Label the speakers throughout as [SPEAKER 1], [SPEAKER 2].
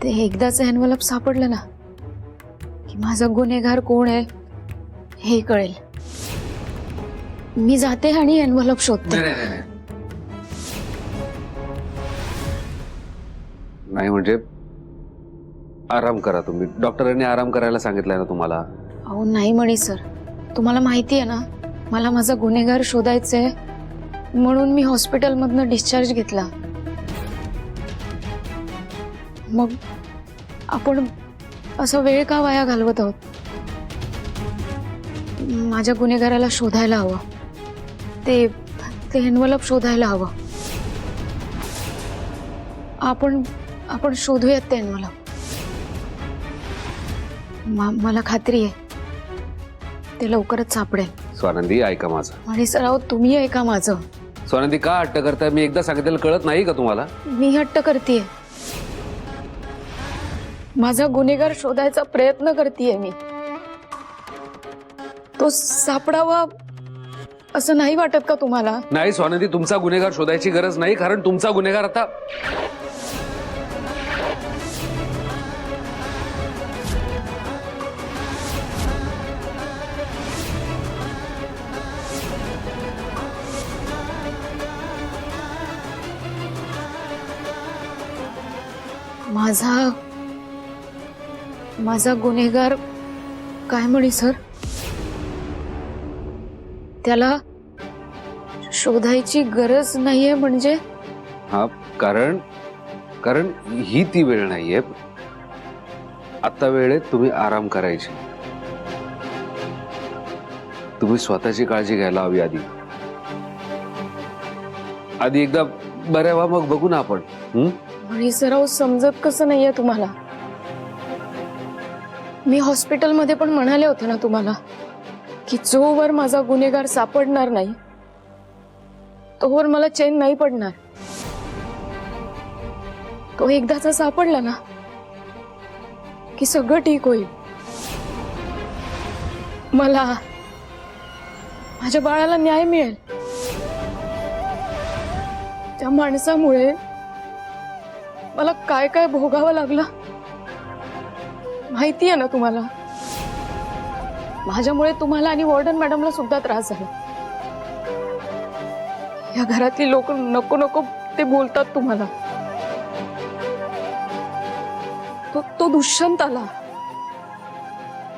[SPEAKER 1] ते एकदाचं एनव्हलप सापडलं ना की माझा गुन्हेगार कोण आहे हे कळेल. मी जाते आणि एनव्हलप शोधते.
[SPEAKER 2] नाही म्हणजे आराम करा तुम्ही. डॉक्टरांनी आराम करायला सांगितलंय ना तुम्हाला.
[SPEAKER 1] अहो नाही मणी सर, तुम्हाला माहिती आहे ना मला माझा गुन्हेगार शोधायचंय म्हणून मी हॉस्पिटलमधनं डिस्चार्ज घेतला. मग आपण असा वेळ का वाया घालवत आहोत? माझ्या गुन्हेगाराला शोधायला हवं. ते एनव्हलप शोधायला हवं. आपण शोधूयात ते एनव्हलप. मला खात्री आहे ते लवकरच सापडेल.
[SPEAKER 2] स्वानंदी ऐका माझं.
[SPEAKER 1] आणि सर अहो तुम्ही ऐका माझं.
[SPEAKER 2] स्वानंदी का हट्ट करताय? मी एकदा सांगितलेलं कळत नाही का तुम्हाला?
[SPEAKER 1] मी हट्ट करतेय. माझा गुन्हेगार शोधायचा प्रयत्न करतेय मी. तो सापडावा असं नाही वाटत का तुम्हाला?
[SPEAKER 2] नाही स्वानंदी, तुमचा गुन्हेगार शोधायची गरज नाही, कारण तुमचा गुन्हेगार आता
[SPEAKER 1] माझा गुन्हेगार काय म्हणे सर? त्याला शोधायची गरज नाहीये म्हणजे?
[SPEAKER 2] हा, कारण ही ती वेळ नाहीये. आता वेळेत तुम्ही आराम करायची. तुम्ही स्वतःची काळजी घ्यायला हवी. आधी एकदा बऱ्या व्हा, मग बघू ना आपण.
[SPEAKER 1] म्हणे सर अहो समजत कसं नाहीये तुम्हाला? मी हॉस्पिटलमध्ये पण म्हणाले होते ना तुम्हाला की जोवर माझा गुन्हेगार सापडणार नाही तोवर मला चैन नाही पडणार. तो एकदाचा सापडला ना की सगळं ठीक होईल. मला माझ्या बाळाला न्याय मिळेल. त्या माणसामुळे मला काय काय भोगावं लागलं माहिती आहे ना तुम्हाला? माझ्यामुळे तुम्हाला आणि वॉर्डन मॅडमला सुद्धा त्रास झाला. या घरातली लोक नको नको ते बोलतात तुम्हाला. तो दुष्यंत आला.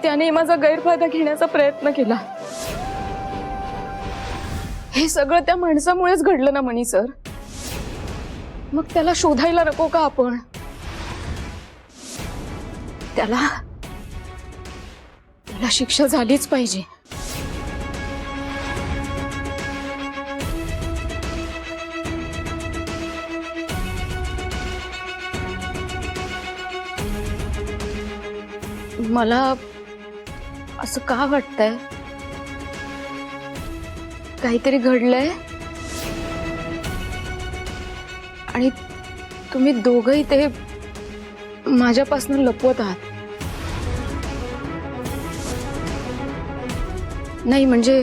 [SPEAKER 1] त्याने माझा गैरफायदा घेण्याचा प्रयत्न केला. हे सगळं त्या माणसामुळेच घडलं ना मनी सर. मग त्याला शोधायला नको का आपण? त्याला शिक्षा झालीच पाहिजे. मला असं का वाटतंय काहीतरी घडलंय आणि तुम्ही दोघंही ते माझ्यापासून लपवत आहात. नाही म्हणजे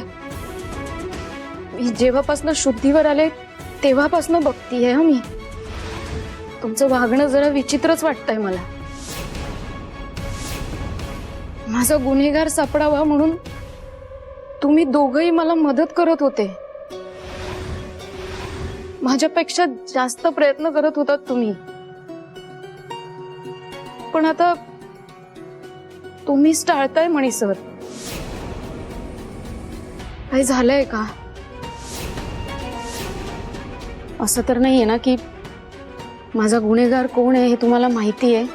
[SPEAKER 1] मी जेव्हापासून शुद्धीवर आले तेव्हापासून बघतीये मी. तुमचं वागणं जरा विचित्रच वाटतंय मला. माझा गुन्हेगार सापडावा म्हणून तुम्ही दोघंही मला मदत करत होते. माझ्यापेक्षा जास्त प्रयत्न करत होतात तुम्ही. पण आता तुम्हीच टाळताय म्हणी सर. काही झालंय का? असं तर नाहीये ना की माझा गुन्हेगार कोण आहे हे तुम्हाला माहिती आहे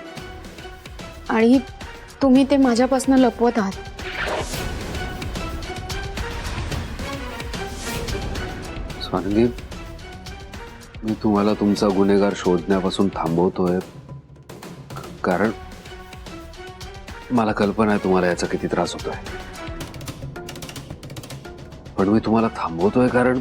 [SPEAKER 1] आणि तुम्ही ते माझ्यापासून लपवत आहात?
[SPEAKER 2] स्वानंदी, मी तुम्हाला तुमचा गुन्हेगार शोधण्यापासून थांबवतोय कारण मला कल्पना आहे तुम्हाला याचा किती त्रास होतोय. पण मी तुम्हाला थांबवतोय कारण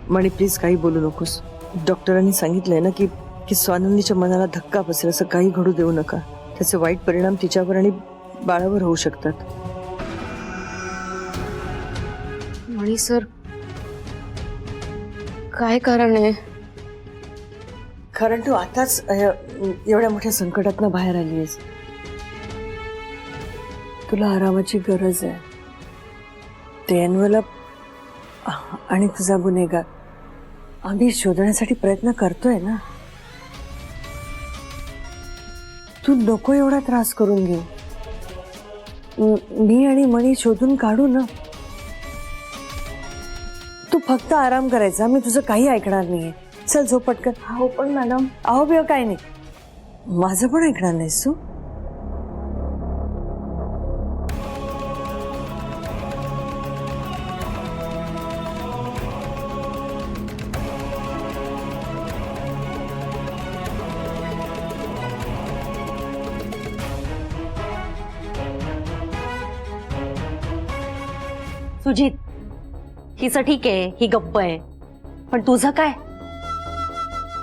[SPEAKER 3] मणी प्लीज काही बोलू नकोस. डॉक्टरांनी सांगितलंय ना की स्वानंदीच्या मनाला धक्का बसेल असं काही घडू देऊ नका. त्याचे वाईट परिणाम तिच्यावर आणि बाळावर होऊ शकतात.
[SPEAKER 1] मणी सर काय कारण आहे?
[SPEAKER 3] कारण तू आताच एवढ्या मोठ्या संकटातनं बाहेर आली आहेस. तुला आरामाची गरज आहे. ते एन्व्हलप आणि तुझा गुन्हेगार आम्ही शोधण्यासाठी प्रयत्न करतोय ना. तू नको एवढा त्रास करून घेऊ. मी आणि मणी शोधून काढू ना. तू फक्त आराम करायचा. मी तुझं काही ऐकणार नाहीये. चल झोप पटकन.
[SPEAKER 1] हो पण मॅडम.
[SPEAKER 3] अहो बिव काय नाही. माझं पण ऐकणार नाहीस तू.
[SPEAKER 4] सुजित, हिचं ठीक आहे, ही गप्प आहे, पण तुझं काय?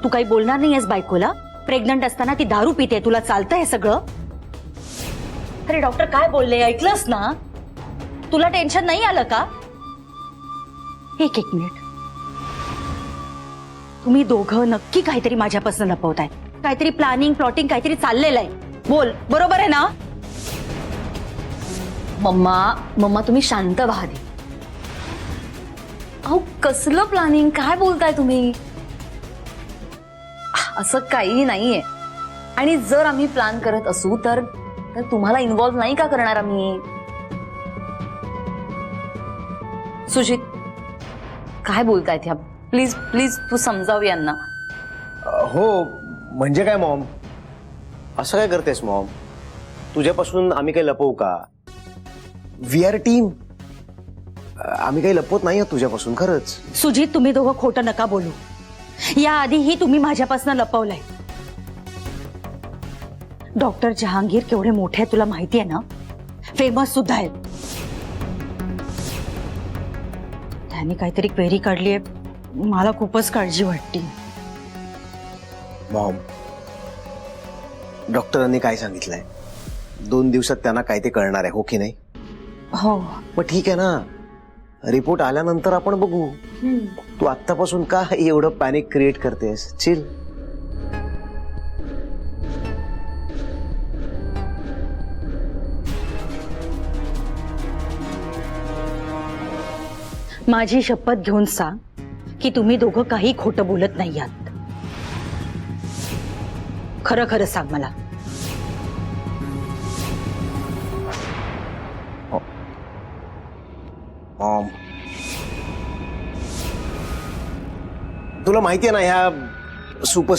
[SPEAKER 4] तू काही बोलणार नाहीयेस बायकोला? प्रेग्नंट असताना ती दारू पिते, तुला चालतंय हे सगळं? अरे डॉक्टर काय बोलले ऐकलंस ना? तुला टेन्शन नाही आलं का? एक मिनिट. तुम्ही दोघं नक्की काहीतरी माझ्यापासून लपवताय. काहीतरी प्लॅनिंग प्लॉटिंग काहीतरी चाललेलं आहे. बोल, बरोबर आहे ना?
[SPEAKER 5] मम्मा तुम्ही शांत व्हा आधी. अहो कसलं प्लॅनिंग, काय बोलताय तुम्ही? असं काही नाहीये. आणि जर आम्ही प्लॅन करत असू तर तुम्हाला इन्व्हॉल्व नाही का करणार आम्ही? सुजित काय बोलतायत ह्या? प्लीज प्लीज तू समजाव यांना.
[SPEAKER 6] हो म्हणजे काय मॉम, असं काय करतेस मॉम? तुझ्यापासून आम्ही काही लपवू का? We are team. आम्ही काही लपवत नाही तुझ्यापासून खरंच.
[SPEAKER 4] सुजित, तुम्ही दोघं खोटं नका बोलू. याआधीही तुम्ही माझ्यापासून लपवलंय. डॉक्टर जहांगीर केवढे मोठे तुला माहिती आहे ना? फेमस सुद्धा आहेत. त्यांनी काहीतरी क्वेरी काढली आहे. मला खूपच काळजी वाटते.
[SPEAKER 6] मॉम, डॉक्टरांनी काय सांगितलंय? 2 दिवसात त्यांना काय ते कळणार आहे, हो की नाही?
[SPEAKER 4] हो.
[SPEAKER 6] मग ठीक आहे ना, रिपोर्ट आल्यानंतर आपण बघू. तू आत्तापासून का एवढं पॅनिक क्रिएट करतेस? चिल.
[SPEAKER 4] माझी शपथ घेऊन सांग की तुम्ही दोघं काही खोटं बोलत नाही आहात. खरं खरं सांग मला.
[SPEAKER 6] मॉम, तुला माहिती आहे ना ह्या सुपर